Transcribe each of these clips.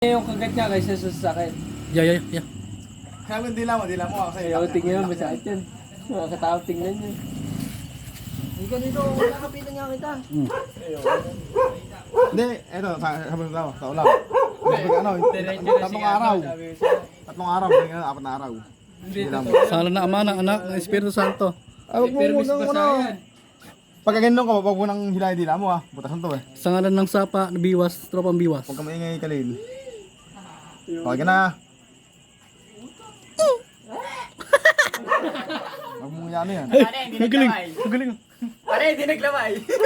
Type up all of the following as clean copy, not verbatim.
Yung kagat niya kaysa sa sakit. Yeah. Kaya mo, dila mo kasi. Ayaw, tingnan mo, masakit yan. Makakatao tingnan niya. Hindi ganito, wala kapitan niya kita. Hindi, eto, sabi mo sa ulam. Ano, tatlong araw. Tatlong araw, apat na araw. Sala na Ama, ng Anak, ng Espiritu Santo. Ay, wag mo ano. Pagka ganun ka, wag mo nang hilay dila mo butasan to Sa ngalan ng Sapa, Biwas, Tropang Biwas. Huwag ka maingay Kalil. Okay ka na. Huwag mo yan yan. Magaling. Pare, hindi naglamay. Hindi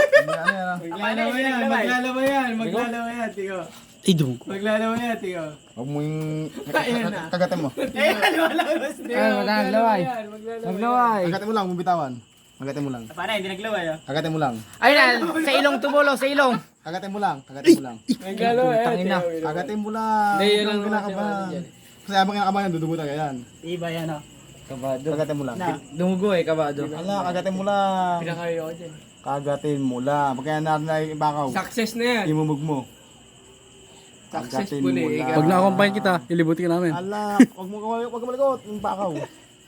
yan Maglalaba yan, tigo. Ay, dumugo. Maglalaba yan, tigo. Huwag mo yung kagatin mo. Maglalaway. Kagatin mo lang, bubitawan. Kagatin mo lang. Pare, hindi naglaway. Kagatin mo lang. Ayun, sa ilong tumulo, sa ilong. Kagatin mo lang. Kagatin mo lang. Maglalaba yan, Tangina. tigo. Kagatin mo lang. Hindi, yun ang Huwag kinakabahan. dyan. Kasi habang kinakabahan, dudubutan ka yan. Iba yan, oh. Kabado. Kagatin mo lang. Dumugo kabado. Ala, kagatin mo lang. Pinakayo ko dyan. Kagatin mo lang. Pagka natin na yung bakaw, Success na yan. imumog mo. Successful eh. Pag na-accompany kita, ilibutin ka namin. Ala, wag ka malikot. Yung bakaw.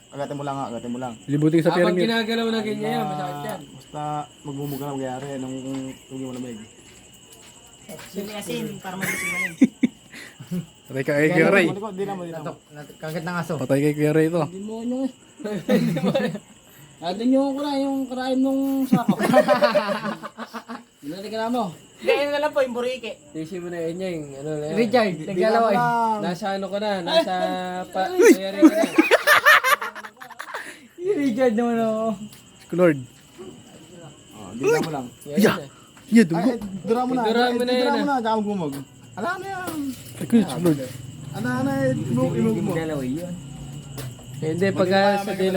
Kagatin mo lang kagatin mo lang. Ilibutin ka sa Habang pyramid. ginagalaw na ganyan yan, masakit yan. Basta magmumug ka na magyari nung tugin mo lamig. Sili asin, para magising mo Patay ka kay Kuya Ray. Malikot, di na mo. Kagat ng aso. Patay kay Kuya Ray ito. Hindi mo nyo eh. Adin yung kuna, yung karain mong sako. Binalik ka na mo. Ganyan na lang po, yung burike. Tisi mo na yun yung ano na yan. Richard, naglalaway. Nasa ano ka na, nasa payari ka na. Si Richard naman ako. Lord. Di na mo lang. Yeah, Ay, dugo. dura mo na. Dura mo na Dura yan, mo na, tsaka magmumog. Ala na yan. Ay, Kuya Lord. Ana, imug mo. Naglalaway yun. Hindi, pagka sa dila